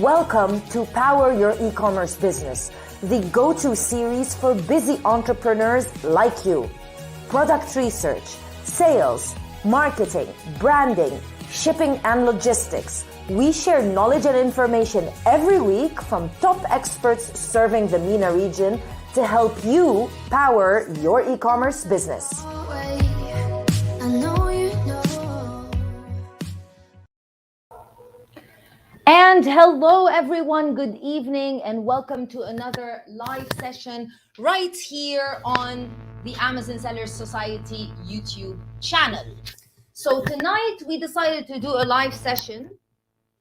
Welcome to Power Your E-commerce Business, the go-to series for busy entrepreneurs like you. Product research, sales, marketing, branding, shipping and logistics. We share knowledge and information every week from top experts serving the MENA region to help you power your e-commerce business. And hello everyone, good evening and welcome to another live session right here on the Amazon Sellers Society YouTube channel. So tonight we decided to do a live session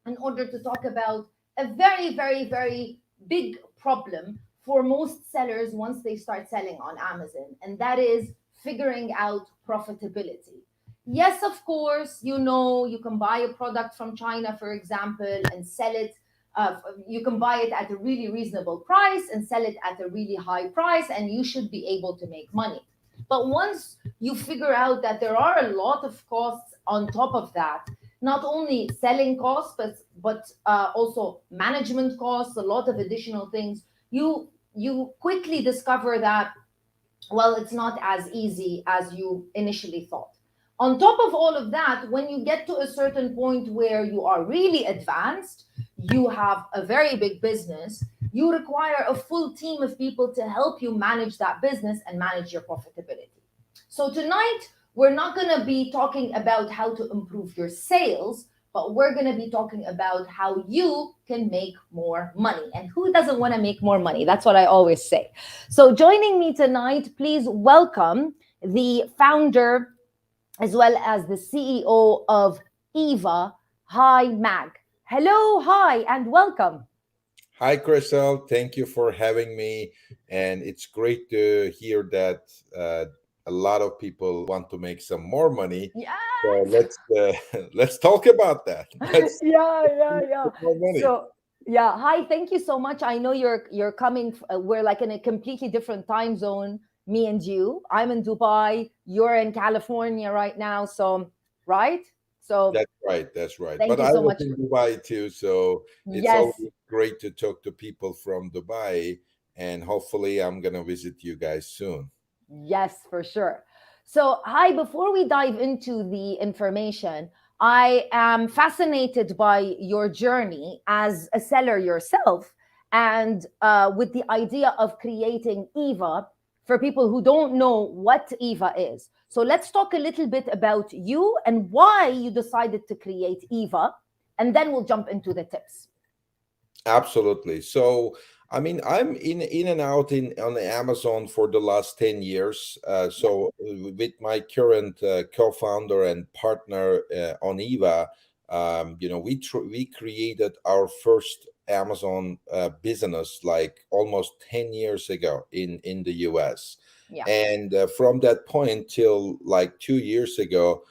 in order to talk about a very big problem for most sellers once they start selling on Amazon, and that is figuring out profitability. Yes, of course, you know, you can buy a product from China, for example, and sell it. You can buy it at a really reasonable price and sell it at a really high price, and you should be able to make money. But once you figure out that there are a lot of costs on top of that, not only selling costs, but also management costs, a lot of additional things, you quickly discover that, well, it's not as easy as you initially thought. On top of all of that, when you get to a certain point where you are really advanced, you have a very big business, you require a full team of people to help you manage that business and manage your profitability. So tonight, we're not going to be talking about how to improve your sales, but we're going to be talking about how you can make more money. And who doesn't want to make more money? That's what I always say. So joining me tonight, please welcome the founder as well as the CEO of Eva. Hi, Mag. Hello, hi, and welcome. Hi, Crystal. Thank you for having me. And it's great to hear that a lot of people want to make some more money. Yes. So let's talk about that. Yeah. So yeah, hi. Thank you so much. I know you're coming. We're like in a completely different time zone. Me and you. I'm in Dubai. You're in California right now. So right. So That's right. Thank But you I so was much. in Dubai too, so it's Yes. always great to talk to people from Dubai, and hopefully I'm gonna visit you guys soon. Yes, for sure. So, hi, before we dive into the information, I am fascinated by your journey as a seller yourself and with the idea of creating Eva for people who don't know what Eva is. So, let's talk a little bit about you and why you decided to create Eva, and then we'll jump into the tips. Absolutely. So, I mean, I'm in and out in on Amazon for the last 10 years. With my current co-founder and partner on Eva, we created our first Amazon business like almost 10 years ago in the US. Yeah. And from that point till like 2 years ago,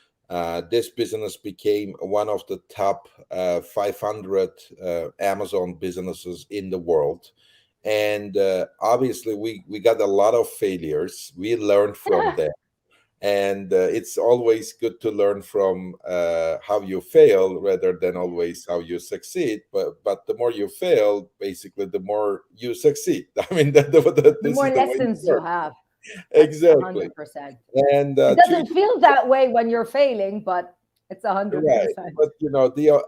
this business became one of the top 500 Amazon businesses in the world. And obviously, we got a lot of failures. We learned from them. And it's always good to learn from how you fail rather than always how you succeed. But the more you fail, basically, the more you succeed. I mean, The this more is the way it lessons you works. have. Exactly. 100%. And It doesn't feel that way when you're failing, but it's 100%. Right, but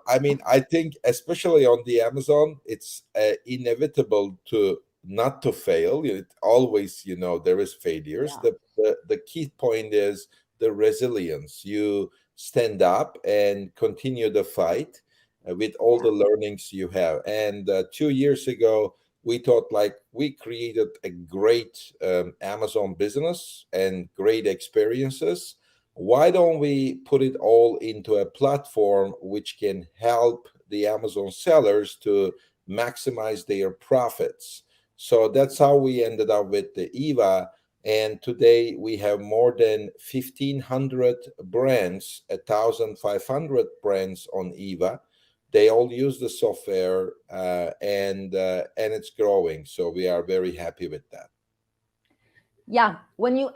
I mean, I think especially on the Amazon, it's inevitable to not to fail. It always, there is failures. Yeah. The key point is the resilience. You stand up and continue the fight with all the learnings you have. And 2 years ago, we thought like we created a great Amazon business and great experiences. Why don't we put it all into a platform which can help the Amazon sellers to maximize their profits? So that's how we ended up with the Eva. And today we have more than 1,500 brands, 1,500 brands on Eva. They all use the software, and it's growing. So we are very happy with that. Yeah,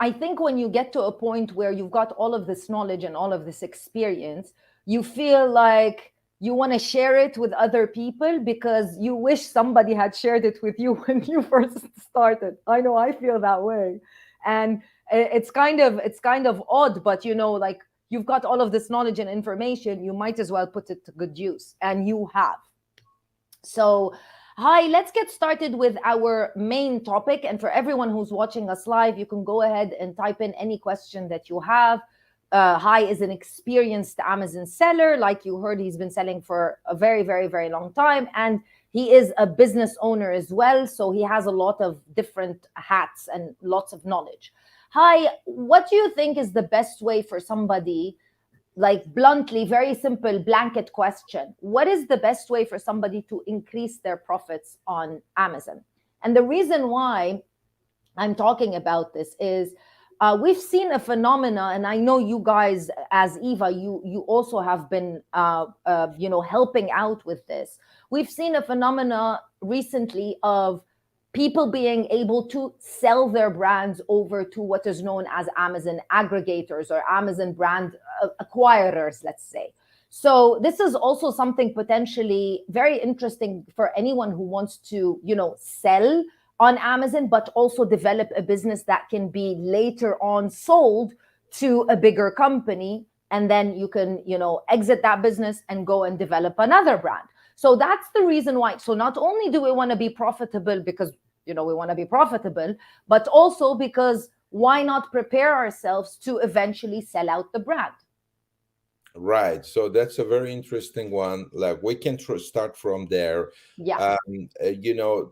I think when you get to a point where you've got all of this knowledge and all of this experience, you feel like you want to share it with other people because you wish somebody had shared it with you when you first started. I know I feel that way. And it's kind of odd, but like, you've got all of this knowledge and information, you might as well put it to good use, and you have. So, hi, let's get started with our main topic. And for everyone who's watching us live, you can go ahead and type in any question that you have. Hi is an experienced Amazon seller. Like you heard, he's been selling for a very, very, very long time. And he is a business owner as well. So he has a lot of different hats and lots of knowledge. Hi, what do you think is the best way for somebody, like bluntly, very simple blanket question, what is the best way for somebody to increase their profits on Amazon? And the reason why I'm talking about this is, we've seen a phenomena, and I know you guys, as Eva, you also have been, helping out with this. We've seen a phenomena recently of people being able to sell their brands over to what is known as Amazon aggregators or Amazon brand acquirers, let's say. So this is also something potentially very interesting for anyone who wants to, sell on Amazon, but also develop a business that can be later on sold to a bigger company. And then you can, exit that business and go and develop another brand. So that's the reason why. So not only do we want to be profitable because, we want to be profitable, but also because why not prepare ourselves to eventually sell out the brand? Right. So that's a very interesting one. Like we can start from there. Yeah,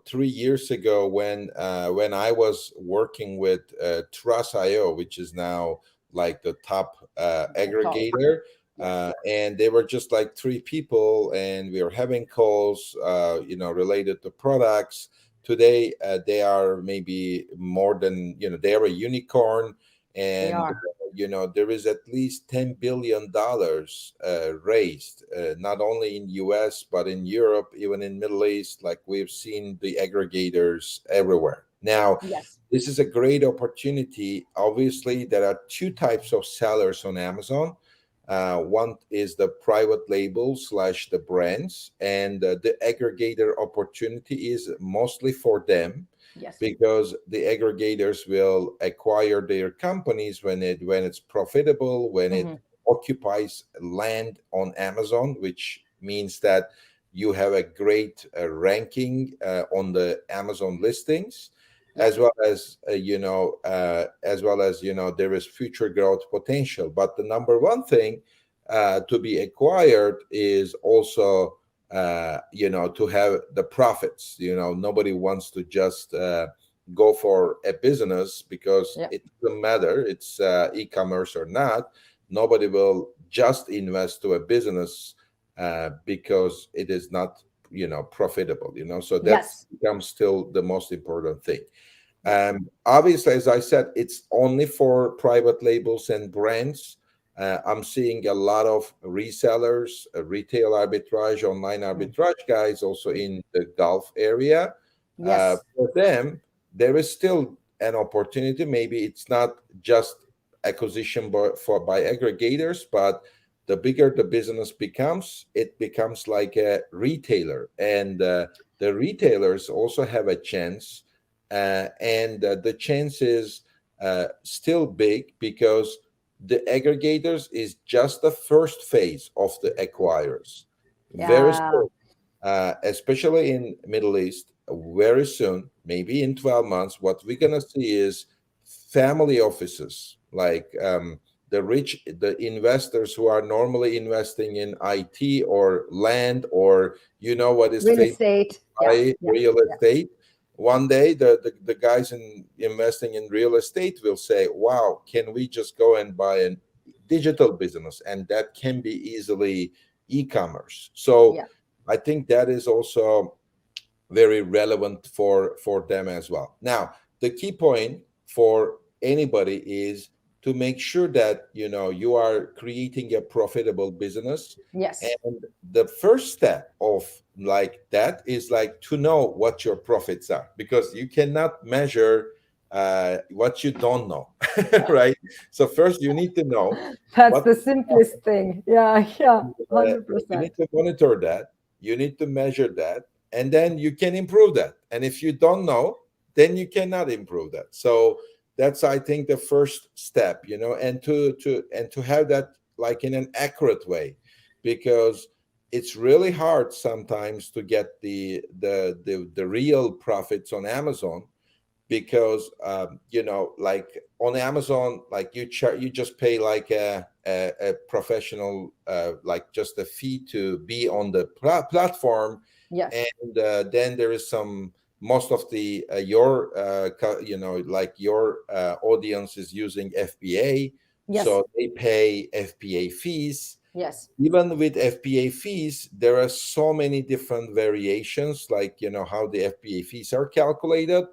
3 years ago when I was working with Trust.io, which is now like the top the top. aggregator, Yes, and they were just like three people, and we were having calls, related to products. Today, they are maybe more than, they are a unicorn, they and are. there is at least $10 billion raised, not only in US but in Europe, even in Middle East. Like we've seen the aggregators everywhere. Now, Yes. this is a great opportunity. Obviously, there are two types of sellers on Amazon. One is the private label slash the brands, and the aggregator opportunity is mostly for them, Yes. because the aggregators will acquire their companies when it's profitable, when it Hmm. occupies land on Amazon, which means that you have a great ranking on the Amazon listings, as Yes. well as there is future growth potential. But the number one thing to be acquired is also to have the profits. Nobody wants to just go for a business because Yeah. it doesn't matter it's e-commerce or not. Nobody will just invest to a business because it is not profitable. So that Yes. becomes still the most important thing. Yes. Obviously, as I said, it's only for private labels and brands. I'm seeing a lot of resellers, retail arbitrage, online Mm. arbitrage guys also in the Gulf area. Yes. For them, there is still an opportunity. Maybe it's not just acquisition by aggregators, but the bigger the business becomes, it becomes like a retailer. And the retailers also have a chance, and the chance is still big, because the aggregators is just the first phase of the acquirers. Very Yeah. soon, especially in Middle East, very soon, maybe in 12 months, what we're gonna see is family offices, like the investors who are normally investing in IT or land, or what is Real famous estate. Yeah. buy Yeah. real Yeah. estate. One day, the guys in investing in real estate will say, wow, can we just go and buy a digital business? And that can be easily e-commerce. So Yeah. I think that is also very relevant for them as well. Now, the key point for anybody is to make sure that you are creating a profitable business. Yes. And the first step of like that is like to know what your profits are, because you cannot measure what you don't know. right? So first you need to know That's what the simplest thing. Yeah, yeah, you 100%. need to monitor that, you need to measure that, and then you can improve that. And if you don't know, then you cannot improve that. So that's, I think, the first step, and to have that like in an accurate way, because it's really hard sometimes to get the real profits on Amazon, because like on Amazon, like you just pay like a professional, like just a fee to be on the platform. Yes, And then there is some, most of the your like your audience is using FBA, yes, so they pay FBA fees. yes, Even with FBA fees, there are so many different variations, like how the FBA fees are calculated.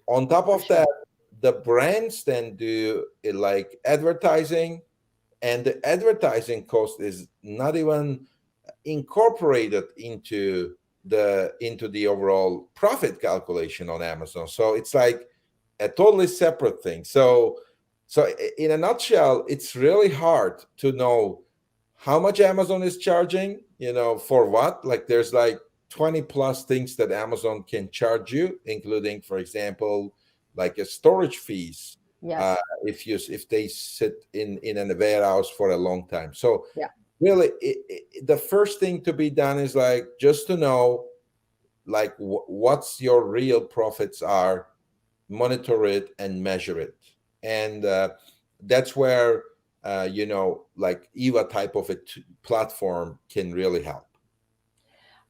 On top for of sure. that, the brands then do like advertising, and the advertising cost is not even incorporated into the overall profit calculation on Amazon. So it's like a totally separate thing. So in a nutshell, it's really hard to know how much Amazon is charging, for what. Like there's like 20 plus things that Amazon can charge you, including, for example, like a storage fees, uh, Yes, if they sit in a warehouse for a long time. So yeah. really, the first thing to be done is like just to know like what's your real profits are, monitor it and measure it. And that's where like Eva type of platform can really help.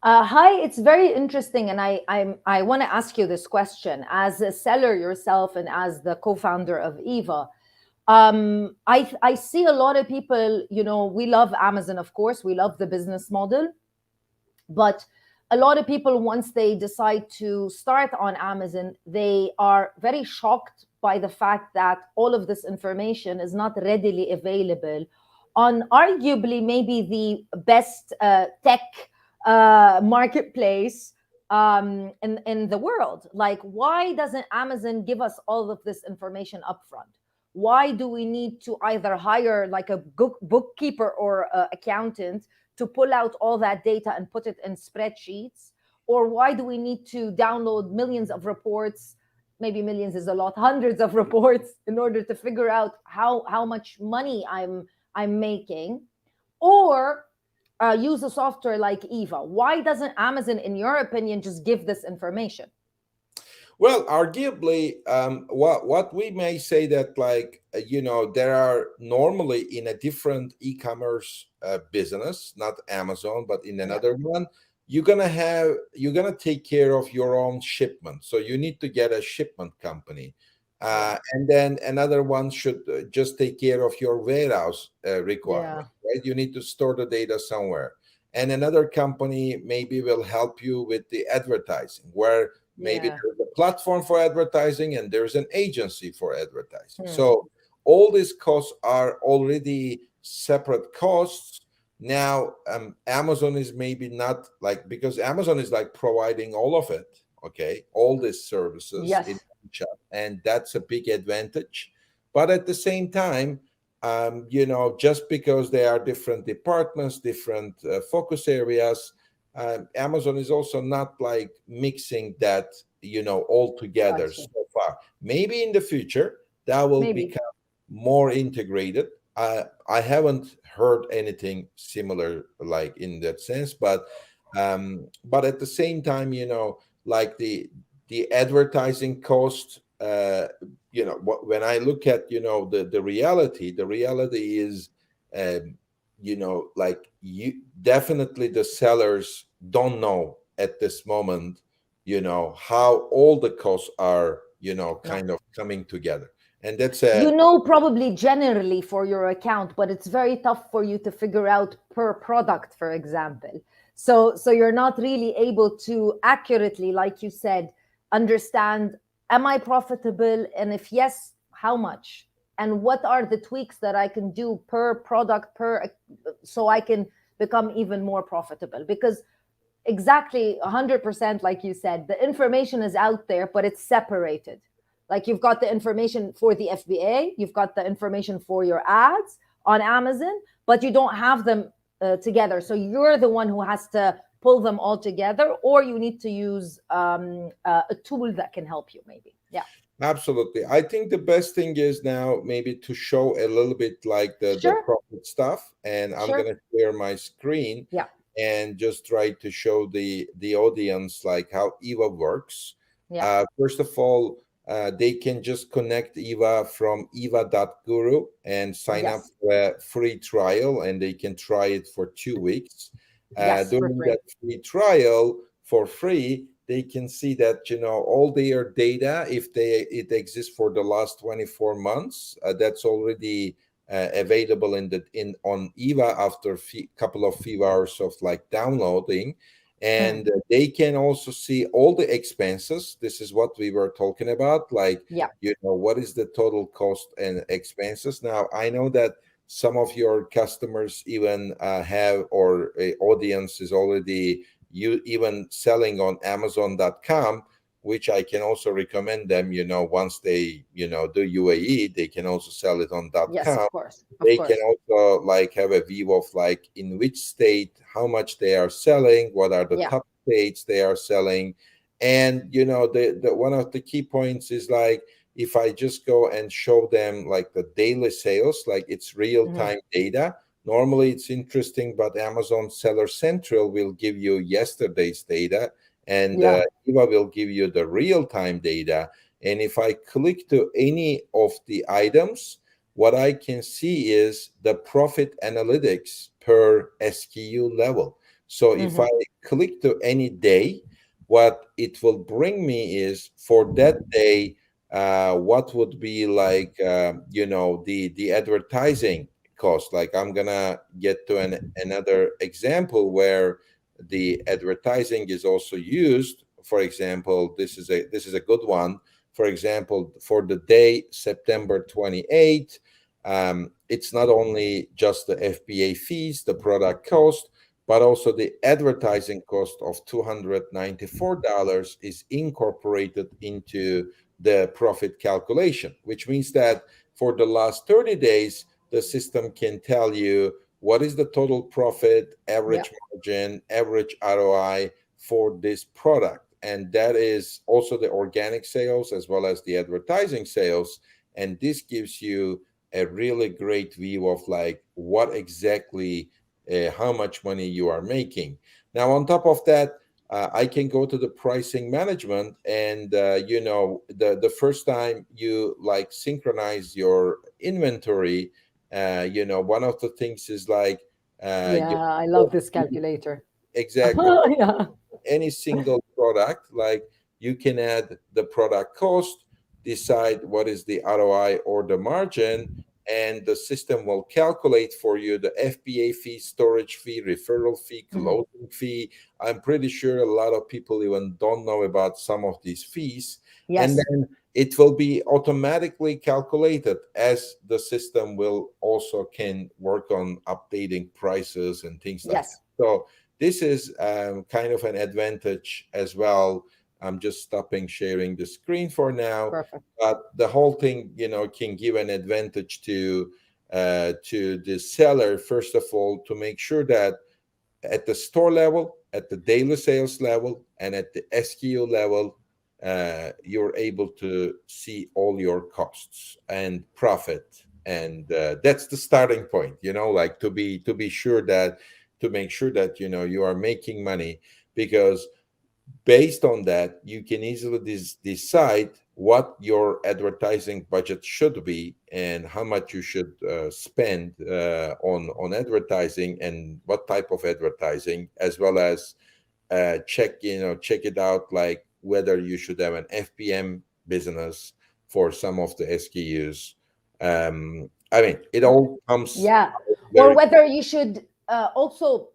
Hi, it's very interesting, and I want to ask you this question as a seller yourself and as the co-founder of Eva. I see a lot of people. We love Amazon, of course, we love the business model, but a lot of people, once they decide to start on Amazon, they are very shocked by the fact that all of this information is not readily available on arguably maybe the best tech marketplace in the world. Like, why doesn't Amazon give us all of this information upfront? Why do we need to either hire like a bookkeeper or accountant to pull out all that data and put it in spreadsheets? Or why do we need to download millions of reports? Maybe millions is a lot, hundreds of reports, in order to figure out how much money I'm making? Or use a software like Eva. Why doesn't Amazon, in your opinion, just give this information? Well, arguably, what we may say that like there are normally in a different e-commerce business, not Amazon, but in Yeah, another one, you're gonna take care of your own shipment. So you need to get a shipment company, yeah, and then another one should just take care of your warehouse yeah, requirement. Right? You need to store the data somewhere, and another company maybe will help you with the advertising, where maybe yeah. there's a platform for advertising and there's an agency for advertising. Hmm. So all these costs are already separate costs. Now, Amazon is maybe not like, because Amazon is like providing all of it, okay, all these services in Yes, one shop, and that's a big advantage. But at the same time, just because there are different departments, different focus areas, Amazon is also not like mixing that, all I together so see. far. Maybe in the future that will Maybe. become more integrated. I haven't heard anything similar like in that sense, but at the same time, like the advertising cost. When I look at the reality is, um, like you definitely the sellers don't know at this moment, how all the costs are, No. kind of coming together, and that's a. You know, probably generally for your account, but it's very tough for you to figure out per product, for example. So you're not really able to accurately, like you said, understand, am I profitable, and if yes, how much, and what are the tweaks that I can do per product, so I can become even more profitable. Because exactly 100%, like you said, the information is out there, but it's separated, Like you've got the information for the FBA, you've got the information for your ads on Amazon, but you don't have them together. So you're the one who has to pull them all together, or you need to use a tool that can help you, maybe. Yeah. Absolutely. I think the best thing is now maybe to show a little bit like the Sure. profit stuff. And I'm Sure. gonna share my screen Yeah. and just try to show the audience like how Eva works. Yeah. First of all, they can just connect Eva from eva.guru and sign up Yes. for a free trial, and they can try it for 2 weeks. Yes, for During free. that free trial for free, they can see that all their data, if it exists for the last 24 months, that's already available in on Eva after a couple of few hours of like downloading. Mm. And they can also see all the expenses. This is what we were talking about, like Yeah. what is the total cost and expenses. Now I know that some of your customers even have, or a audience is already you even selling on Amazon.com, which I can also recommend them. Once they do UAE, they can also sell it on Yes, .com. of course. Of They can course. also like have a view of like in which state, how much they are selling, what are the Yeah. top states they are selling. And the one of the key points is like, if I just go and show them like the daily sales, like it's real Hmm. time data. Normally it's interesting, but Amazon Seller Central will give you yesterday's data, and Yeah. Eva will give you the real time data. And if I click to any of the items, what I can see is the profit analytics per SKU level. So if Hmm. I click to any day, what it will bring me is for that day, what would be like, the advertising cost. Like I'm gonna get to another example where the advertising is also used. For example, this is a good one. For example, for the day September 28th, it's not only just the FBA fees, the product cost, but also the advertising cost of $294 is incorporated into the profit calculation, which means that for the last 30 days, the system can tell you what is the total profit, Yeah. average margin, average ROI for this product. And that is also the organic sales as well as the advertising sales. And this gives you a really great view of like what exactly, how much money you are making. Now, on top of that, I can go to the pricing management, and the first time you like synchronize your inventory, one of the things is like, Yeah. I love this calculator. exactly, Yeah. any single product, like you can add the product cost, decide what is the ROI or the margin, and the system will calculate for you the FBA fee, storage fee, referral fee, Hmm. closing fee. I'm pretty sure a lot of people even don't know about some of these fees. And Yes. then it will be automatically calculated, as the system will also can work on updating prices and things like that. Yes. So this is kind of an advantage as well. I'm just stopping sharing the screen for now, Perfect. but the whole thing, can give an advantage to the seller. First of all, to make sure that at the store level, at the daily sales level, and at the SKU level, you're able to see all your costs and profit, and that's the starting point. Like to be sure that to make sure that you are making money, because based on that you can easily decide what your advertising budget should be and how much you should spend on advertising, and what type of advertising, as well as check it out, like whether you should have an FBM business for some of the SKUs. I mean, it all comes Yeah. out Or very. whether you should also,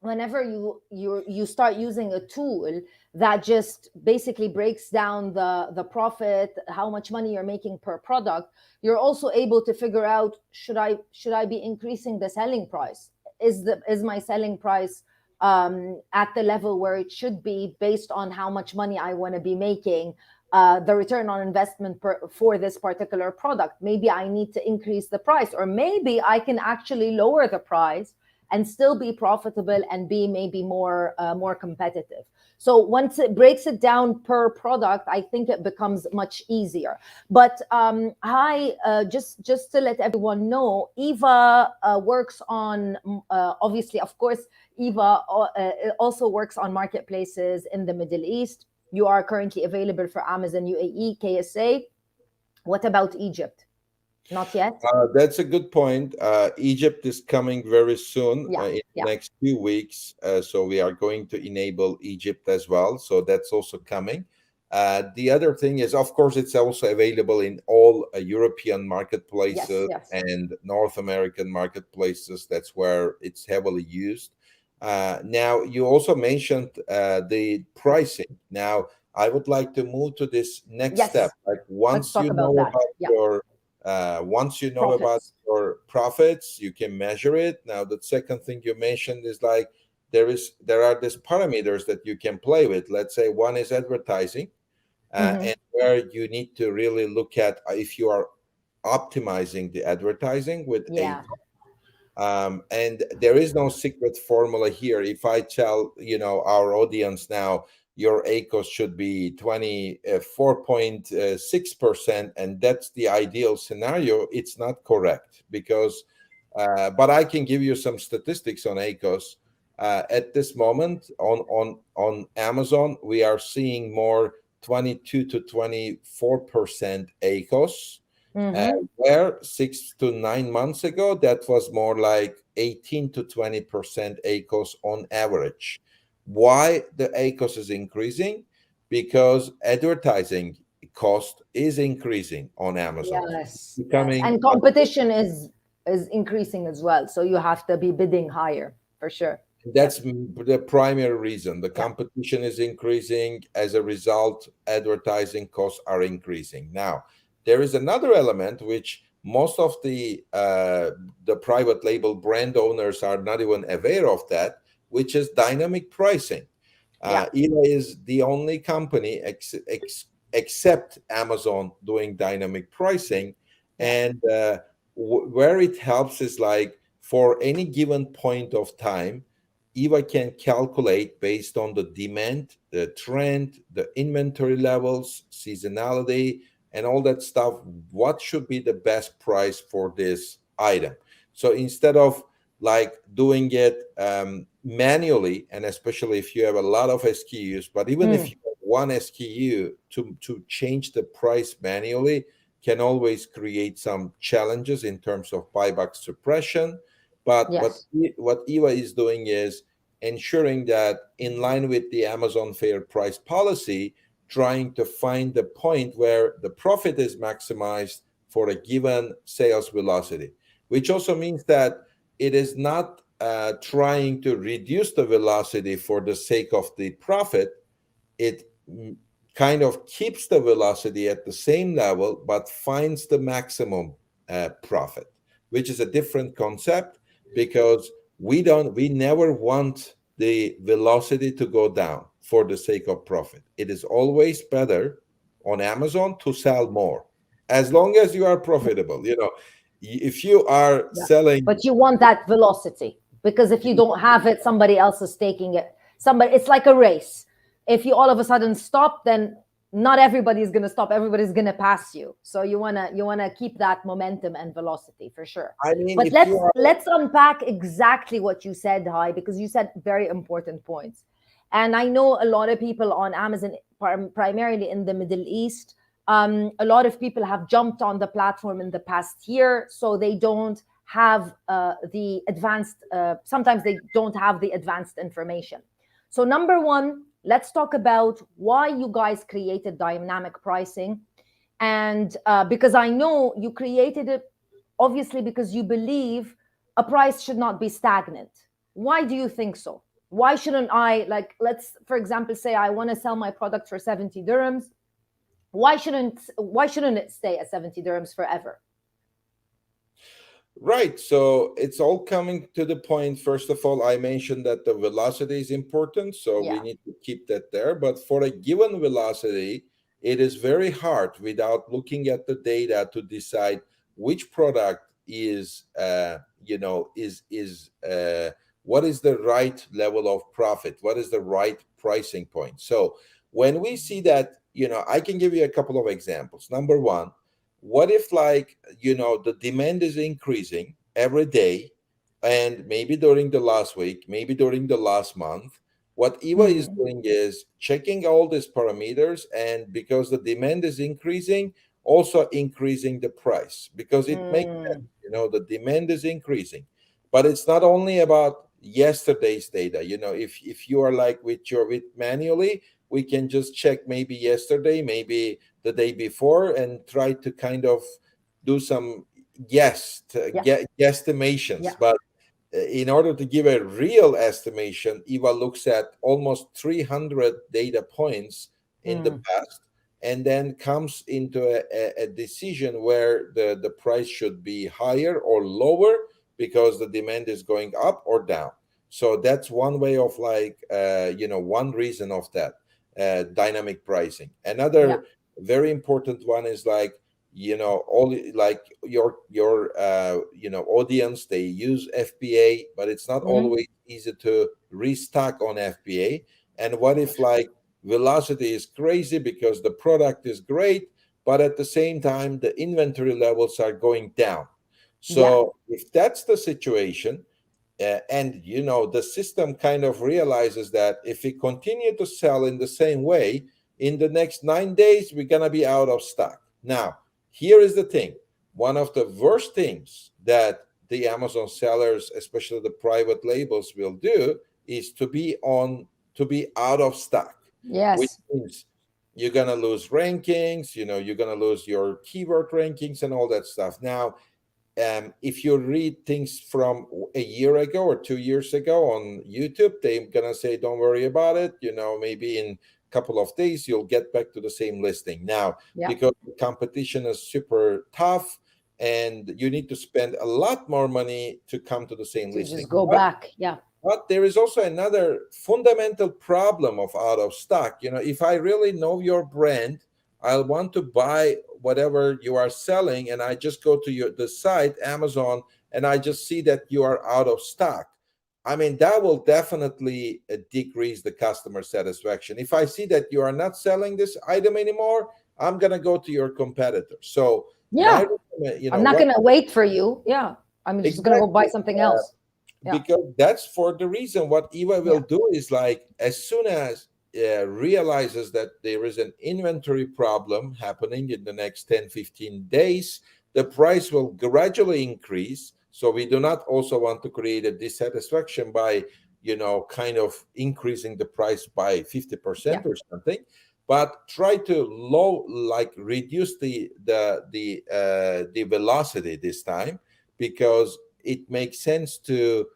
whenever you start using a tool that just basically breaks down the profit, how much money you're making per product, you're also able to figure out, should I be increasing the selling price? Is my selling price at the level where it should be, based on how much money I want to be making? the return on investment for this particular product. Maybe I need to increase the price, or maybe I can actually lower the price and still be profitable and be maybe more competitive. So once it breaks it down per product, I think it becomes much easier. But hi, just to let everyone know, Eva works on obviously, of course, Eva also works on marketplaces in the Middle East. You are currently available for Amazon UAE, KSA. What about Egypt? Not yet? That's a good point. Egypt is coming very soon Yeah, in the yeah. next few weeks. So we are going to enable Egypt as well. So that's also coming. The other thing is, of course, it's also available in all European Yes, marketplaces yes. and North American marketplaces. That's where it's heavily used. Now, you also mentioned the pricing. Now, I would like to move to this next step. Yes. Like Let's once talk you about know that. about Yeah. once you know about Profits. your profits, you can measure it. Now, the second thing you mentioned is like there are these parameters that you can play with. Let's say one is advertising, Hmm. and where you need to really look at if you are optimizing the advertising with a Yeah. and there is no secret formula here. If I tell our audience now your ACOS should be 24.6%, and that's the ideal scenario, it's not correct because but I can give you some statistics on ACOS. At this moment on Amazon, we are seeing more 22 to 24% ACOS, Hmm. where 6 to 9 months ago, that was more like 18 to 20% ACOS on average. Why the ACOS is increasing? Because advertising cost is increasing on Amazon. Yes, yes. Becoming And competition is increasing as well. So you have to be bidding higher for sure. Yeah. That's the primary reason. The Yeah. competition is increasing. As a result, advertising costs are increasing. Now, there is another element which most of the private label brand owners are not even aware of that, which is dynamic pricing. Yeah. eBay is the only company except Amazon doing dynamic pricing, Yeah. and where it helps is like for any given point of time Eva can calculate based on the demand, the trend, the inventory levels, seasonality, and all that stuff, what should be the best price for this item. So instead of like doing it manually, and especially if you have a lot of SKUs, but even if Mm. you have one SKU, to change the price manually can always create some challenges in terms of buyback suppression. But Yes. what Eva is doing is ensuring that in line with the Amazon fair price policy, trying to find the point where the profit is maximized for a given sales velocity, which also means that it is not trying to reduce the velocity for the sake of the profit. It kind of keeps the velocity at the same level but finds the maximum profit, which is a different concept because we never want the velocity to go down for the sake of profit. It is always better on Amazon to sell more as long as you are profitable. If you are Yeah. selling, But you want that velocity, because if you don't have it, somebody else is taking it. It's like a race. If you all of a sudden stop, then not everybody is going to stop. Everybody's going to pass you. So you want to keep that momentum and velocity for sure. I mean, But if you are let's unpack exactly what you said, Hi, because you said very important points. And I know a lot of people on Amazon, primarily in the Middle East, a lot of people have jumped on the platform in the past year, so they don't have the advanced, sometimes they don't have the advanced information. So number one, let's talk about why you guys created dynamic pricing. And because I know you created it obviously because you believe a price should not be stagnant. Why do you think so? Why shouldn't I, like, let's for example say I want to sell my product for 70 dirhams. Why shouldn't it stay at 70 dirhams forever? right. So it's all coming to the point. First of all, I mentioned that the velocity is important. So we Yeah. need to keep that there. But for a given velocity, it is very hard without looking at the data to decide which product is what is the right level of profit, what is the right pricing point. So when we see that, I can give you a couple of examples. Number one, what if, like, the demand is increasing every day, and maybe during the last week, maybe during the last month, what Eva is Mm, doing is checking all these parameters, and because the demand is increasing, also increasing the price, because it makes sense. mm, The demand is increasing, but it's not only about yesterday's data. If you are like with manually, we can just check maybe yesterday, maybe the day before, and try to kind of do some yeah, guesstimations. yeah. But in order to give a real estimation, Eva looks at almost 300 data points in the Mm, past, and then comes into a decision where the price should be higher or lower because the demand is going up or down. So that's one way of, like, one reason of that dynamic pricing. yeah. Another very important one is, like, all, like, your audience, they use FBA, but it's not Mm, always easy to restock on FBA. And what if, like, velocity is crazy because the product is great, but at the same time the inventory levels are going down? yeah, So if that's the situation, and the system kind of realizes that if we continue to sell in the same way, in the next 9 days we're going to be out of stock. Now, here is the thing. One of the worst things that the Amazon sellers, especially the private labels, will do is to be out of stock, which yes. means you're going to lose rankings, you're going to lose your keyword rankings and all that stuff. Now, if you read things from a year ago or 2 years ago on YouTube, they're gonna say, "Don't worry about it. Maybe in a couple of days you'll get back to the same listing." Now, Yeah, because the competition is super tough, and you need to spend a lot more money to come to the same to listing. just go But back. Yeah, there is also another fundamental problem of out of stock. If I really know your brand, I'll want to buy whatever you are selling, and I just go to the site, Amazon, and I just see that you are out of stock. I mean, that will definitely decrease the customer satisfaction. If I see that you are not selling this item anymore, I'm gonna go to your competitor. So my, yeah. I'm not what gonna wait for you. Yeah, I'm just gonna go buy exactly. something else. Yeah, Because that's for the reason what Eva will yeah, do is, like, as soon as realizes that there is an inventory problem happening in the next 10-15 days, the price will gradually increase. So we do not also want to create a dissatisfaction by kind of increasing the price by yeah. 50% or something, but try to like reduce the velocity this time, because it makes sense to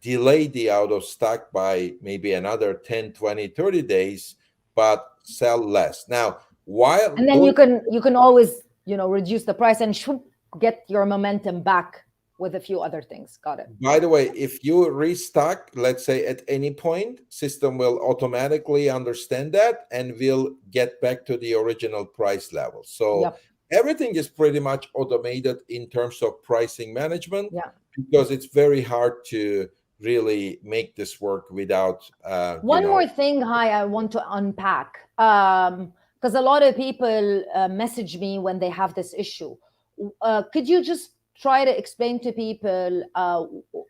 delay the out of stock by maybe another 10, 20, 30 days, but sell less. Now, while And then doing, you can always reduce the price and should get your momentum back with a few other things. Got it. by the way, if you restock, let's say at any point, system will automatically understand that and will get back to the original price level. So Yep. everything is pretty much automated in terms of pricing management, Yeah. because it's very hard to really make this work without One more thing, hi, I want to unpack, because a lot of people message me when they have this issue. Could you just try to explain to people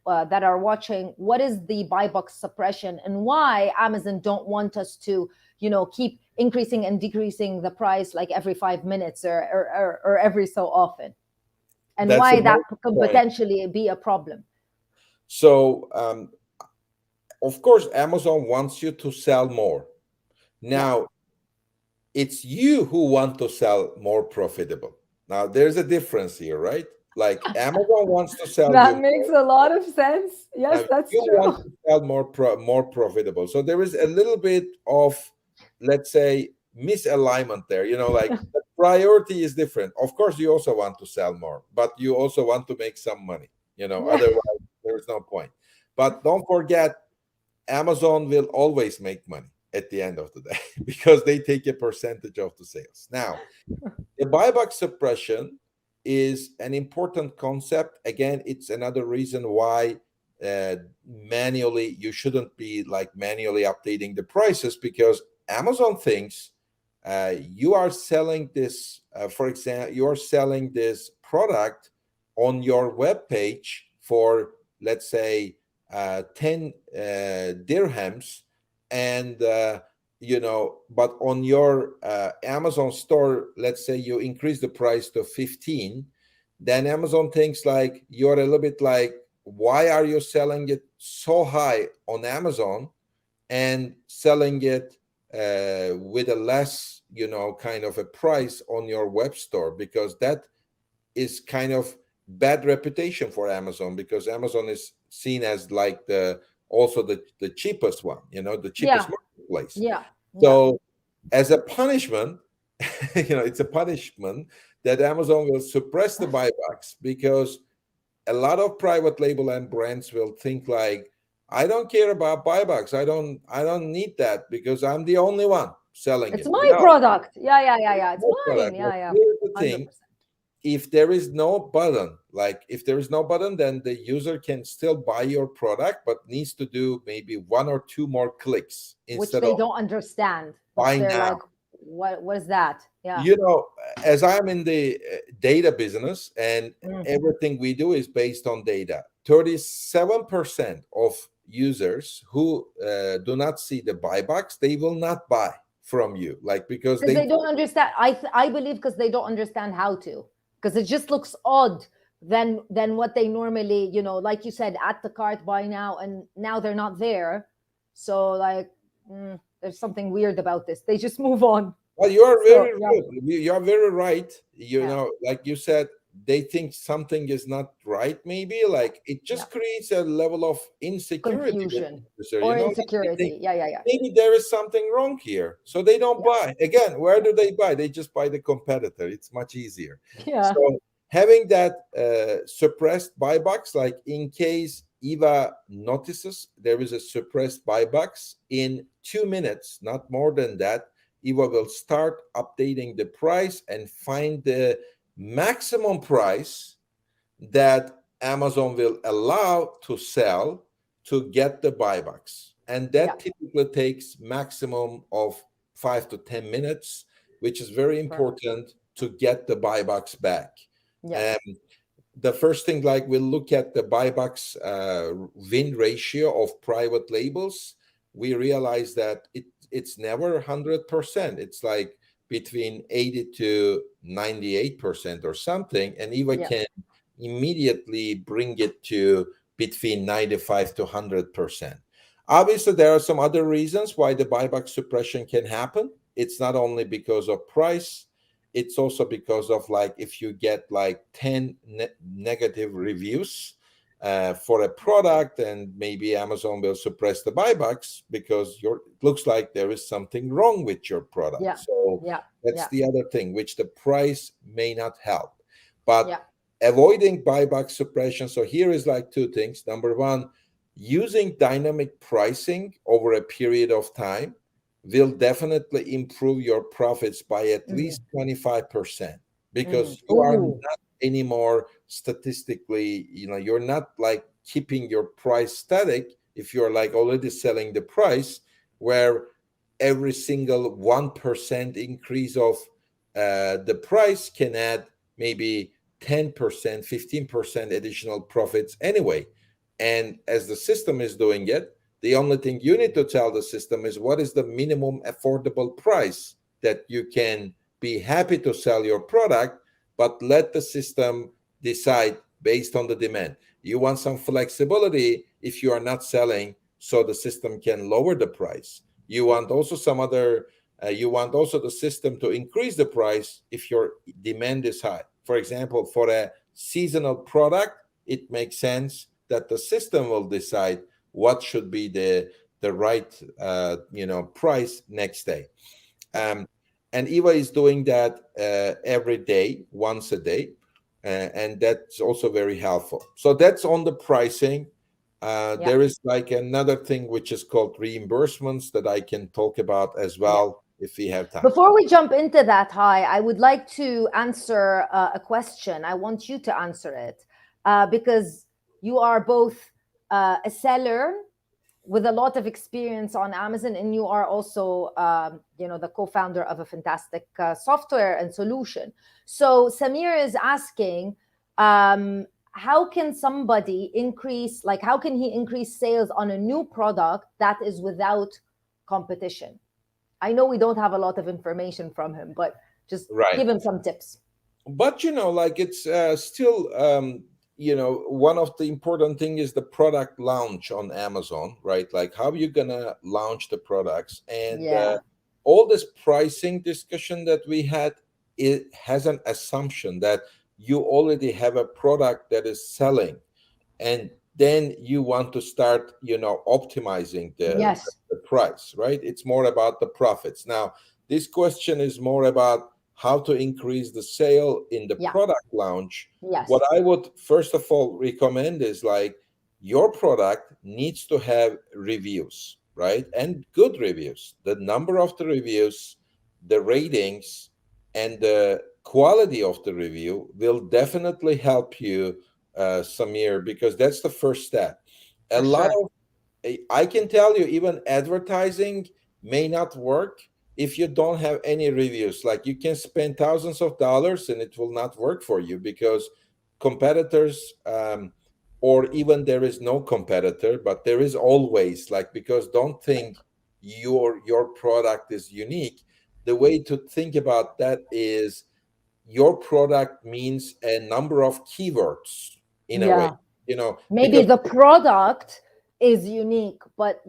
that are watching what is the buy box suppression and why Amazon don't want us to, keep increasing and decreasing the price like every 5 minutes or every so often, and That's a why that very good could point. potentially be a problem? So, of course, Amazon wants you to sell more. Yeah, Now, it's you who want to sell more profitable. Now, there's a difference here, right? Like, Amazon wants to sell you that makes more. a lot of sense. Now, Yes, that's you want true. to sell more profitable. So there is a little bit of, let's say, misalignment there. Like, the priority is different. Of course, you also want to sell more, but you also want to make some money. Yeah. Otherwise, there is no point. But don't forget, Amazon will always make money. at the end of the day because they take a percentage of the sales. Now, the buyback suppression is an important concept. Again, it's another reason why manually you shouldn't be like manually updating the prices, because Amazon thinks you are selling this, for example, you are selling this product on your web page for, let's say, 10 dirhams, and but on your Amazon store, let's say you increase the price to 15, then Amazon thinks like you're a little bit like, why are you selling it so high on Amazon and selling it with a less, kind of a price on your web store? Because that is kind of bad reputation for Amazon, because Amazon is seen as like the cheapest one, the cheapest Yeah. marketplace. Yeah. Yeah. So as a punishment, it's a punishment that Amazon will suppress the buybacks, because a lot of private label and brands will think like, I don't care about buybacks. I don't need that because I'm the only one selling It's it. my No, product. Yeah, yeah, yeah, yeah. It's no mine. product. But Yeah, yeah. here's the thing: 100%. if there is no button, then the user can still buy your product, but needs to do maybe one or two more clicks Which instead they of don't understand, which buy they're now. like, what is that? Yeah. you know as I'm in the data business, and Mm. everything we do is based on data, 37% of users who do not see the buybacks, they will not buy from you, like, because Because they they don't understand. I believe because they don't understand how to. Because it just looks odd than what they normally, like you said, at the cart, buy now, and now they're not there. So like, there's something weird about this. They just move on. Well, you are So very yeah, right. You are very right. yeah, Like you said, they think something is not right. Maybe like it yeah. just creates a level of insecurity with the Confusion user. or Like they think insecurity. Yeah, yeah, yeah, maybe there is something wrong here, so they don't yeah, buy. Again, where yeah, do they buy? They just buy the competitor. It's much easier. yeah, So having that suppressed buybacks, like in case Eva notices there is a suppressed buybacks in 2 minutes, not more than that, Eva will start updating the price and find the maximum price that Amazon will allow to sell to get the buybacks. And yeah. that typically takes maximum of 5 to 10 minutes, which is very Perfect. important to get the buybacks back. Yeah. Um, the first thing, like, we'll look at the buybacks win ratio of private labels. We realize that it's never 100%. It's like between 80 to 98% or something, and Eva Yeah. can immediately bring it to between 95 to 100%. Obviously, there are some other reasons why the buyback suppression can happen. It's not only because of price, it's also because of, like, if you get like 10 negative reviews for a product, and maybe Amazon will suppress the buybacks because it looks like there is something wrong with your product. Yeah. So Yeah. that's Yeah. the other thing, which the price may not help. But Yeah. avoiding buyback suppression, so here is like two things. Number one, using dynamic pricing over a period of time will definitely improve your profits by at Mm-hmm. least 25%, Mm. because you are Ooh. not anymore statistically, you're not like keeping your price static if you're like already selling the price, where every single 1% increase of the price can add maybe 10%, 15% additional profits anyway. And as the system is doing it, the only thing you need to tell the system is what is the minimum affordable price that you can be happy to sell your product, but let the system decide based on the demand. You want some flexibility if you are not selling, so the system can lower the price. You want also some other, you want also the system to increase the price if your demand is high. For example, for a seasonal product, it makes sense that the system will decide what should be the right price next day. Yeah. um, and Eva is doing that every day, once a day, and that's also very helpful. So that's on the pricing. Yeah. There is like another thing which is called reimbursements that I can talk about as Yeah. well if we have time. Before we jump into that, Hi, I would like to answer a question. I want you to answer it because you are both a seller with a lot of experience on Amazon, and you are also, the co-founder of a fantastic software and solution. So Samir is asking, how can somebody increase, like, how can he increase sales on a new product that is without competition? I know we don't have a lot of information from him, but just Right. give him some tips. But like it's still one of the important thing is the product launch on Amazon, right? Like how you gonna launch the products, and Yeah. all this pricing discussion that we had, it has an assumption that you already have a product that is selling, and then you want to start optimizing Yes. the price, right? It's more about the profits. Now this question is more about how to increase the sale in the Yeah. product launch. What Yes. I would first of all recommend is like your product needs to have reviews, right? And good reviews. The number of the reviews, the ratings, and the quality of the review will definitely help you, Samir, because that's the first step. A For lot sure. of I can tell you, even advertising may not work if you don't have any reviews. Like you can spend thousands of dollars and it will not work for you because competitors, or even there is no competitor, but there is always like, because don't think your product is unique. The way to think about that is your product means a number of keywords in a way, Yeah. Maybe because the product is unique, but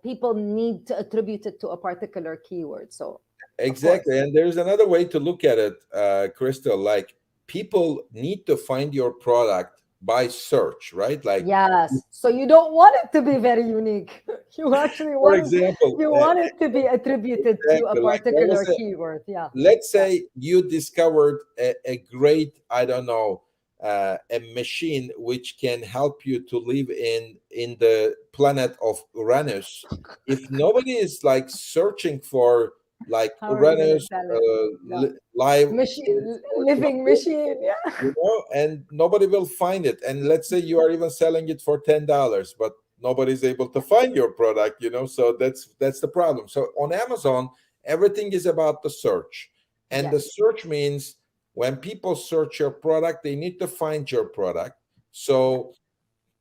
people need to attribute it to a particular keyword. So, of course. exactly. And there's another way to look at it, Crystal. Like people need to find your product by search, right? Like, Yes. So you don't want it to be very unique. You actually for want example, you want it to be attributed to a exactly. Like there particular was keyword. Yeah. let's Yeah. say you discovered a great, I don't know, a machine which can help you to live in the planet of Uranus. If nobody is like searching for like How are you gonna Uranus sell it? Yeah. live Machine, or living something, machine. Yeah. and nobody will find it. And let's say you are even selling it for $10, but nobody's able to find your product, so that's the problem. So on Amazon, everything is about the search. And the Yes. search means when people search your product, they need to find your product. Yeah. So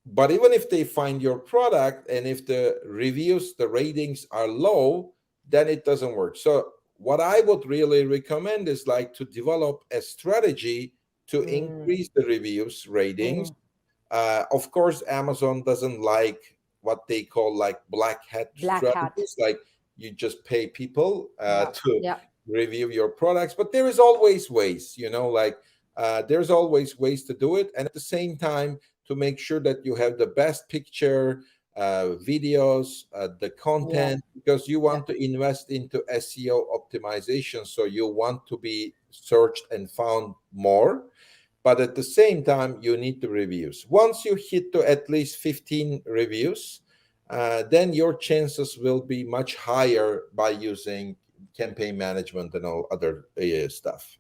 but even if they find your product and if the reviews, the ratings are low, then it doesn't work. So what I would really recommend is like to develop a strategy to Mm, increase the reviews, ratings. mm. Of course, Amazon doesn't like what they call like black hat Black hat. strategies, like you just pay people Yeah. to Yeah. review your products. But there is always ways, like there's always ways to do it. And at the same time, to make sure that you have the best picture, videos, the Yeah. content, because you Yeah. want to invest into SEO optimization. So you want to be searched and found more, but at the same time you need the reviews. Once you hit to at least 15 reviews, then your chances will be much higher by using campaign management and all other stuff.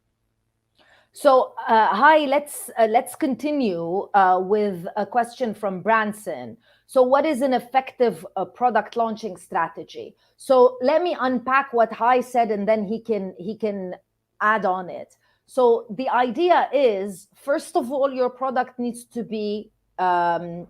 So, hi. Let's continue with a question from Branson. So, what is an effective product launching strategy? So, let me unpack what Hi said, and then he can add on it. So, the idea is, first of all, your product needs to be found,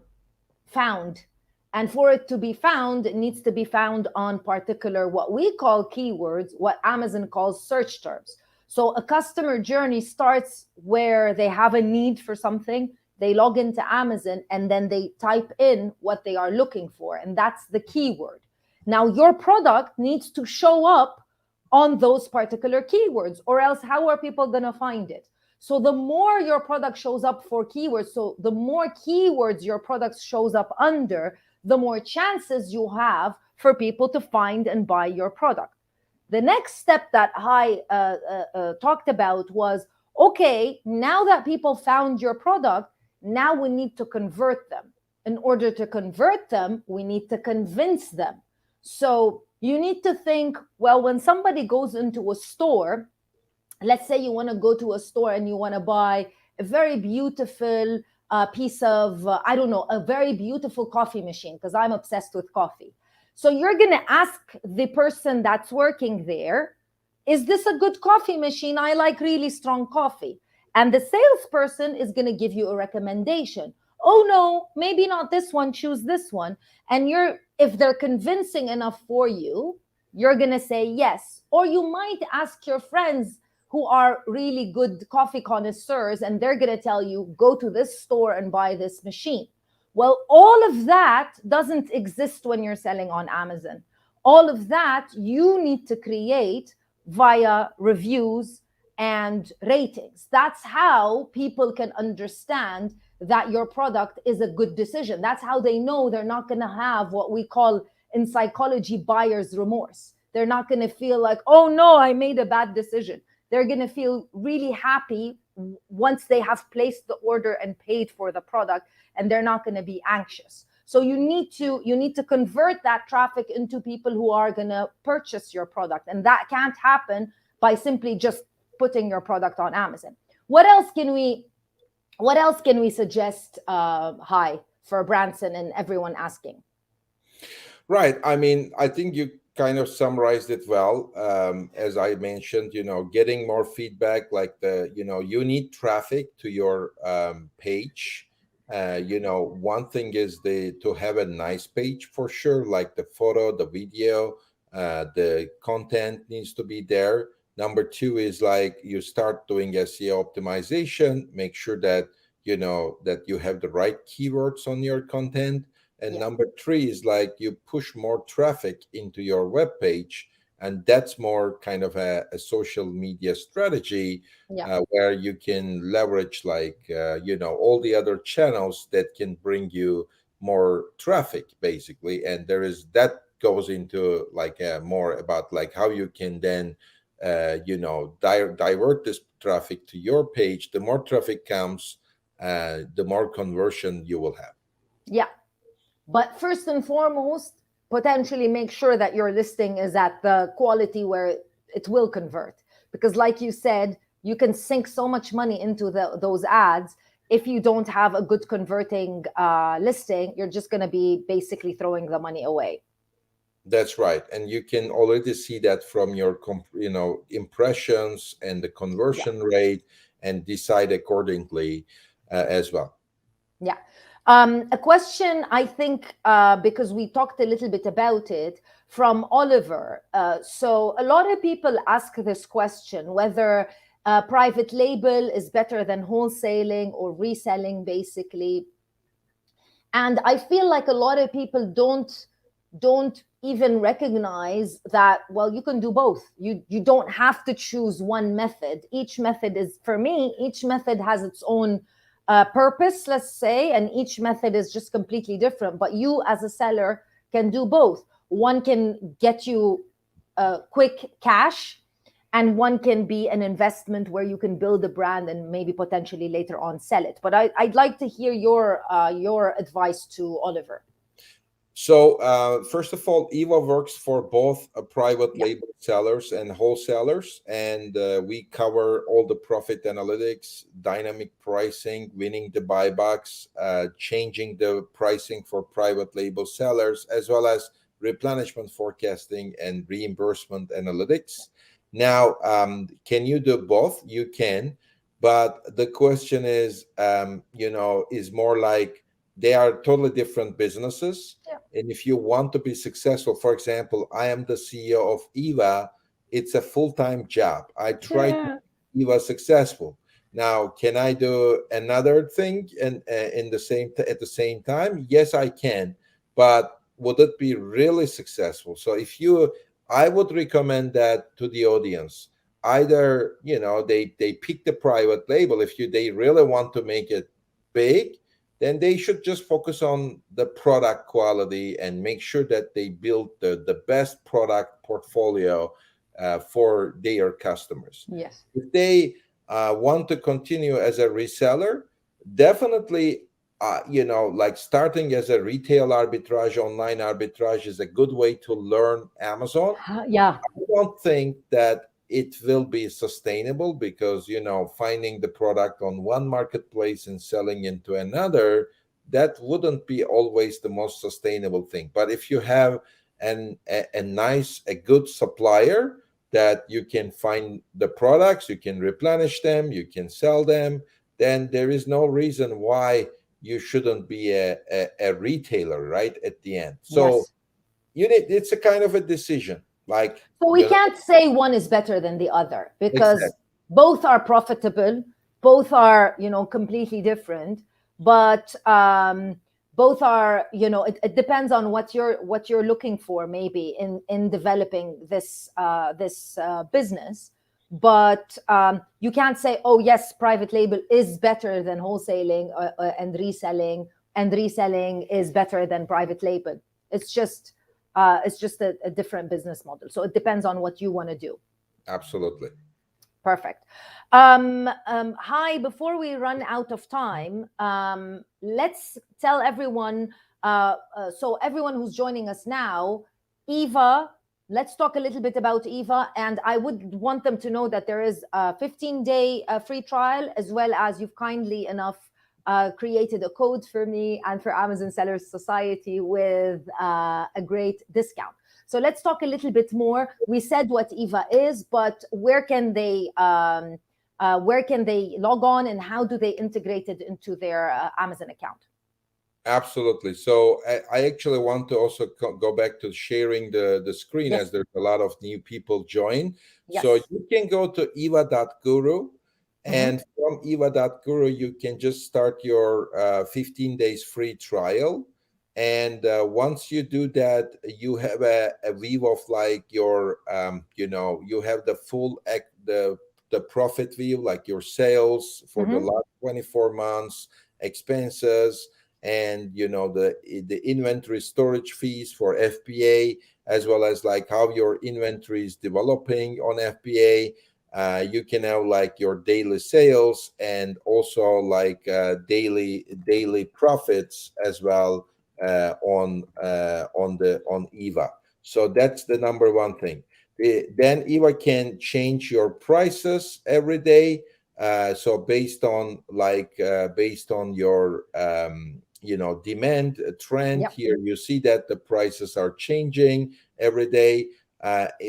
and for it to be found, it needs to be found on particular, what we call keywords, what Amazon calls search terms. So a customer journey starts where they have a need for something, they log into Amazon, and then they type in what they are looking for, and that's the keyword. Now your product needs to show up on those particular keywords, or else how are people going to find it? So the more your product shows up for keywords, so the more keywords your product shows up under, the more chances you have for people to find and buy your product. The next step that I talked about was, okay, now that people found your product, now we need to convert them. in order to convert them, we need to convince them. So you need to think, well, when somebody goes into a store, let's say you want to go to a store and you want to buy a very beautiful piece of, I don't know, a very beautiful coffee machine, because I'm obsessed with coffee. So you're going to ask the person that's working there, is this a good coffee machine? I like really strong coffee. And the salesperson is going to give you a recommendation. Oh no, maybe not this one, choose this one. And if they're convincing enough for you, you're going to say yes. Or you might ask your friends who are really good coffee connoisseurs, and they're going to tell you, go to this store and buy this machine. Well, all of that doesn't exist when you're selling on Amazon. All of that you need to create via reviews and ratings. That's how people can understand that your product is a good decision. That's how they know they're not going to have what we call in psychology buyer's remorse. They're not going to feel like, oh no, I made a bad decision. They're going to feel really happy once they have placed the order and paid for the product, and they're not going to be anxious. So you need to convert that traffic into people who are going to purchase your product, and that can't happen by simply just putting your product on Amazon. What else can we suggest, Hi, for Branson and everyone asking? Right. I mean, I think you kind of summarized it well. As I mentioned, getting more feedback, like you need traffic to your page. One thing is to have a nice page for sure, like the photo, the video, the content needs to be there. Number two is like you start doing SEO optimization, make sure that that you have the right keywords on your content. And Yeah, number three is like you push more traffic into your web page. And that's more kind of a social media strategy yeah, where you can leverage like, all the other channels that can bring you more traffic, basically. And that goes into like more about like how you can then, divert this traffic to your page. The more traffic comes, the more conversion you will have. yeah. But first and foremost, potentially make sure that your listing is at the quality where it will convert. Because, like you said, you can sink so much money into those ads. If you don't have a good converting listing, you're just going to be basically throwing the money away. That's right, and you can already see that from your impressions and the Yeah. conversion rate, and decide accordingly as well. Yeah. A question, I think, because we talked a little bit about it, from Oliver. So, a lot of people ask this question, whether private label is better than wholesaling or reselling, basically. And I feel like a lot of people don't even recognize that, well, you can do both. You don't have to choose one method. Each method is, for me, each method has its own purpose, let's say, and each method is just completely different. But you as a seller can do both. One can get you quick cash, and one can be an investment where you can build a brand and maybe potentially later on sell it. But I'd like to hear your advice to Oliver. So, first of all, Eva works for both private Yeah. label sellers and wholesalers, and we cover all the profit analytics, dynamic pricing, winning the buy box, changing the pricing for private label sellers, as well as replenishment forecasting and reimbursement analytics. Now, can you do both? You can, but the question is, is more like they are totally different businesses, Yeah. and if you want to be successful, for example, I am the CEO of Eva. It's a full-time job. I try to Yeah. make Eva successful. Now, can I do another thing and in the same at the same time? Yes, I can. But would it be really successful? So I would recommend that to the audience. Either they pick the private label if they really want to make it big, then they should just focus on the product quality and make sure that they build the best product portfolio for their customers. Yes. If they want to continue as a reseller, definitely like starting as a retail arbitrage, online arbitrage is a good way to learn Amazon. Yeah. I don't think that it will be sustainable because, finding the product on one marketplace and selling into another, that wouldn't be always the most sustainable thing. But if you have a good supplier that you can find the products, you can replenish them, you can sell them, then there is no reason why you shouldn't be a retailer, right? At the end. So Yes. it's a kind of a decision. Like, So we can't say one is better than the other because exactly. both are profitable, both are, completely different, but both are, it depends on what you're looking for maybe in developing this business. But you can't say, oh yes, private label is better than wholesaling and reselling, and reselling is better than private label. It's just a different business model. So it depends on what you want to do. Absolutely. Perfect. Hi, before we run out of time, let's tell everyone. So everyone who's joining us now, Eva, let's talk a little bit about Eva. And I would want them to know that there is a 15-day free trial, as well as you've kindly enough created a code for me and for Amazon Sellers Society with a great discount. So let's talk a little bit more. We said what Eva is, but where can they log on, and how do they integrate it into their Amazon account? Absolutely. So I actually want to also go back to sharing the screen, Yes. as there's a lot of new people join. So Yes. you can go to eva.guru, Hmm. and from eva.guru, you can just start your 15 days free trial. And once you do that, you have a view of like your, you have the the profit view, like your sales for the Hmm. last 24 months, expenses, and the inventory storage fees for FBA, as well as like how your inventory is developing on FBA. You can have like your daily sales, and also like daily profits as well, on Eva. So that's the number one thing. Then Eva can change your prices every day. So based on your demand trend, Yep. here you see that the prices are changing every day,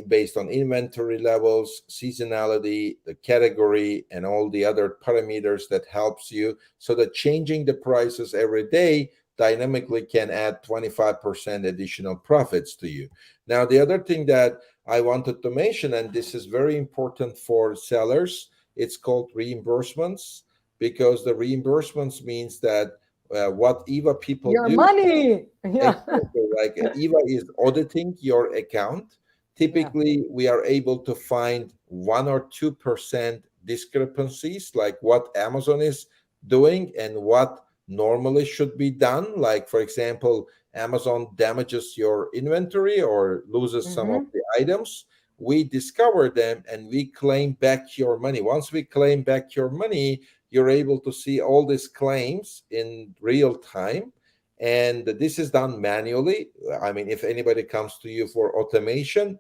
based on inventory levels, seasonality, the category, and all the other parameters that helps you, so that changing the prices every day dynamically can add 25% additional profits to you. Now, the other thing that I wanted to mention, and this is very important for sellers, it's called reimbursements, because the reimbursements means that what Eva people Your do. money. Yeah. Exactly. Like Eva is auditing your account. Yeah. Typically, we are able to find 1 or 2% discrepancies, like what Amazon is doing and what normally should be done. Like, for example, Amazon damages your inventory or loses some of Hmm. the items. We discover them and we claim back your money. Once we claim back your money, you're able to see all these claims in real time, and this is done manually. I mean, if anybody comes to you for automation,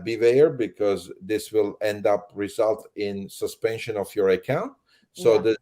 beware, because this will end up result in suspension of your account. So Yeah.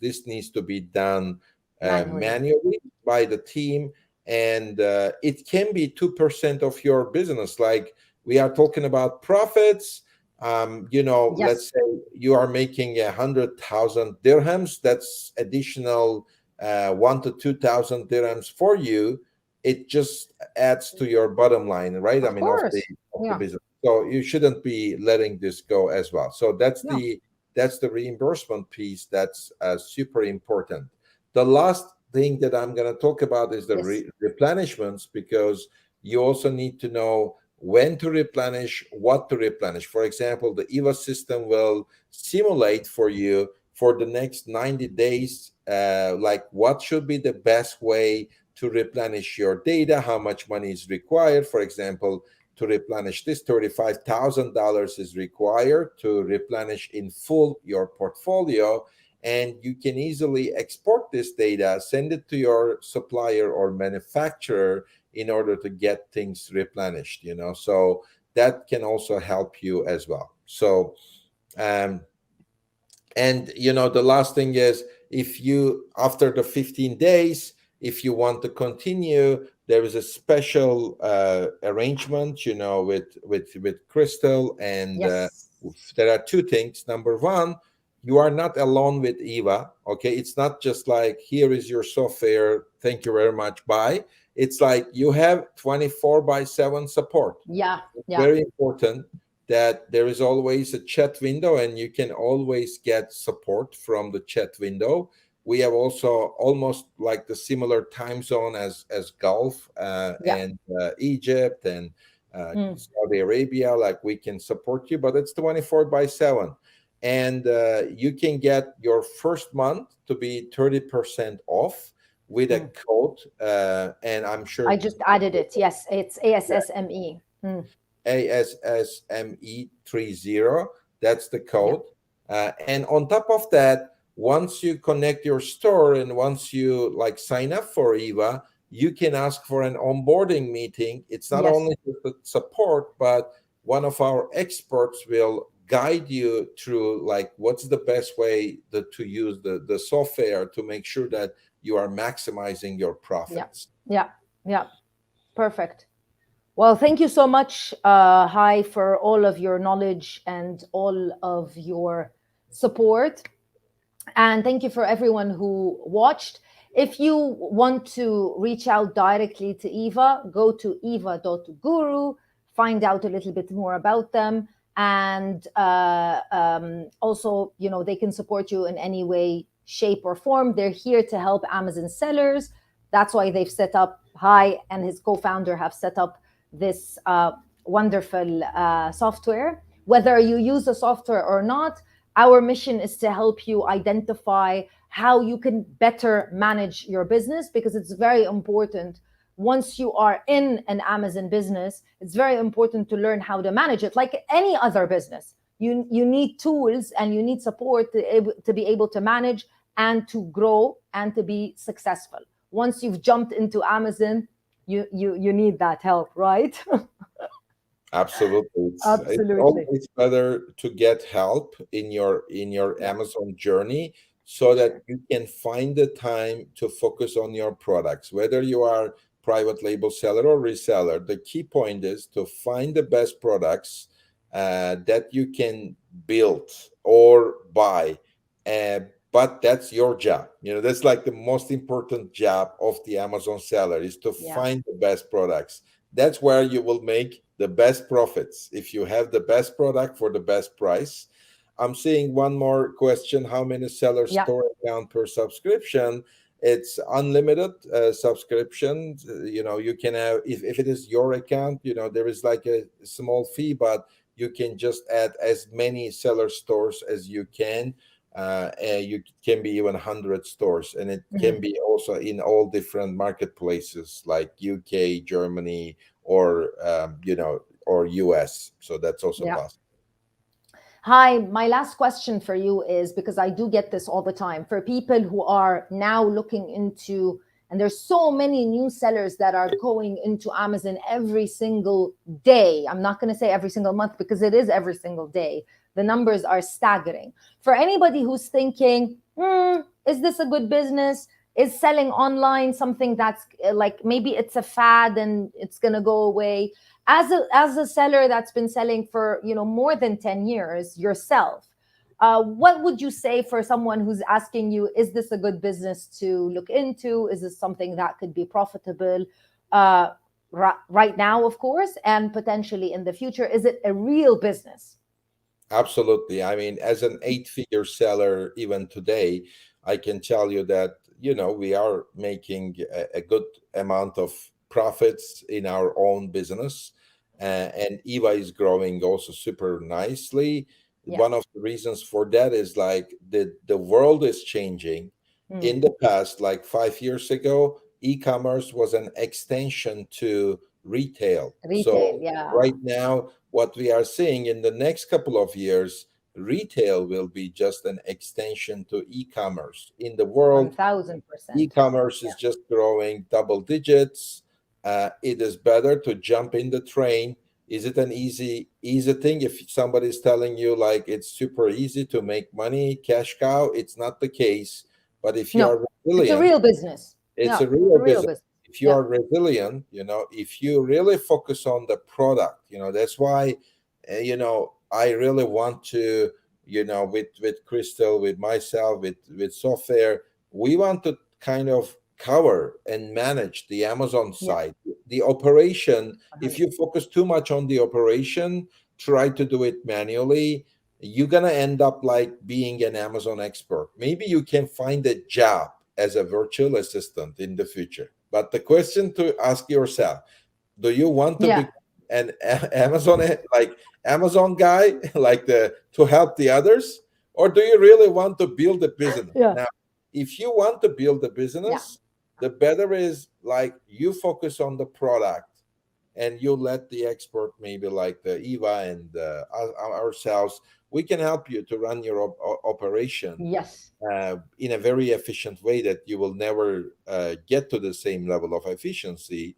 this needs to be done Manually. manually by the team, and it can be 2% of your business. Like, we are talking about profits. Let's Yes. say you are making 100,000 dirhams. That's additional 1 to 2,000 dirhams for you. It just adds to your bottom line, right? I Of mean, course. of the Yeah. business. So you shouldn't be letting this go as well. So Yeah. that's the reimbursement piece. That's super important. The last thing that I'm going to talk about is the Yes. replenishments, because you also need to know when to replenish, what to replenish. For example, the EVA system will simulate for you for the next 90 days, like what should be the best way to replenish your data, how much money is required. For example, to replenish this, $35,000 is required to replenish in full your portfolio. and you can easily export this data, send it to your supplier or manufacturer in order to get things replenished, so that can also help you as well. So um, and the last thing is, if you, after the 15 days, if you want to continue, there is a special arrangement, with Crystal. And Yes. there are two things. Number one, you are not alone with Eva. Okay, it's not just like, here is your software, thank you very much, bye. It's like you have 24 by 7 support. Yeah. Yeah. Very important that there is always a chat window, and you can always get support from the chat window. We have also almost like the similar time zone as Gulf, Yeah. and Egypt, and Mm, Saudi Arabia. Like, we can support you, but it's 24 by 7. And you can get your first month to be 30% off with a mm. code, and I'm I sure. just added it. Yes, it's ASSME. Mm, ASSME30. That's the yeah. code. And on top of that, once you connect your store and once you like sign up for Eva, you can ask for an onboarding meeting. It's not Yes. only the support, but one of our experts will guide you through like what's the best way to use the software to make sure that you are maximizing your Yeah. profits. Yeah. Yeah. Perfect. Well, thank you so much, Hi, for all of your knowledge and all of your support. And thank you for everyone who watched. If you want to reach out directly to Eva, go to eva.guru, find out a little bit more about them. And also, they can support you in any way, shape, or form. They're here to help Amazon sellers. That's why they've set up, Hi and his co founder have set up this wonderful software. Whether you use the software or not, our mission is to help you identify how you can better manage your business, because it's very important. Once you are in an Amazon business, it's very important to learn how to manage it. Like any other business, you need tools and you need support to be able to manage and to grow and to be successful. Once you've jumped into Amazon, you need that help, right? Absolutely. It's Absolutely. always better to get help in your Yeah, Amazon journey, so for that sure. you can find the time to focus on your products. Whether you are private label seller or reseller, the key point is to find the best products that you can build or buy. Uh, but that's your job. That's like the most important job of the Amazon seller, is to Yeah, find the best products. That's where you will make the best profits, if you have the best product for the best price. I'm seeing one more question: how many seller yeah, store account per subscription? It's unlimited subscription. You can have, if it is your account, there is like a small fee, but you can just add as many seller stores as you can. And you can be even 100 stores, and it mhm, can be also in all different marketplaces like UK, Germany, or US. So that's also yeah. possible. Hi, my last question for you is, because I do get this all the time, for people who are now looking into, and there's so many new sellers that are going into Amazon every single day. I'm not going to say every single month, because it is every single day. The numbers are staggering. For anybody who's thinking, is this a good business? Is selling online something that's like, maybe it's a fad and it's going to go away? As a seller that's been selling for more than 10 years yourself, what would you say for someone who's asking you, is this a good business to look into? Is this something that could be profitable uh, right now, of course, and potentially in the future? Is it a real business? Absolutely. I mean, as an eight-figure seller, even today, I can tell you that, we are making a good amount of profits in our own business. And Eva is growing also super nicely. Yeah. One of the reasons for that is like the world is changing. Mm. In the past, like 5 years ago, e-commerce was an extension to retail. Retail, So yeah. right now, what we are seeing in the next couple of years, retail will be just an extension to e-commerce. In the world, 1000%. e-commerce Yeah. is just growing double digits. It is better to jump in the train. Is it an easy thing? If somebody's telling you like it's super easy to make money, cash cow, it's not the case. But if you No, are it's a resilient, real business. it's Yeah, a it's real a real business. business. If you Yeah. are resilient, if you really focus on the product, that's why, I really want to, with Crystal, with myself, with software, we want to kind of cover and manage the Amazon Yeah. side, the operation. If 100. you focus too much on the operation, try to do it manually, you're gonna end up like being an Amazon expert. Maybe you can find a job as a virtual assistant in the future. But the question to ask yourself, do you want to Yeah. be an Amazon like Amazon guy, like the to help the others, or do you really want to build a business? Yeah. Now, if you want to build a Yeah. business, the better is like you focus on the product and you let the expert, maybe like the Eva and ourselves, we can help you to run your operation Yes. in a very efficient way that you will never get to the same level of efficiency.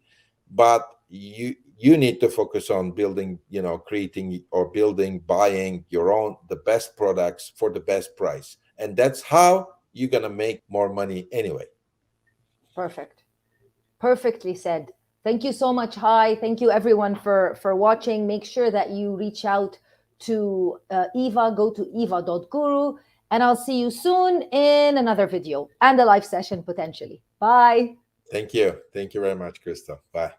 But you need to focus on building, creating or building, buying your own the best products for the best price, and that's how you're gonna make more money anyway. Perfect. Perfectly said. Thank you so much. Hi. Thank you everyone for watching. Make sure that you reach out to Eva. Go to eva.guru, and I'll see you soon in another video and a live session potentially. Bye. Thank you very much, Krista. Bye.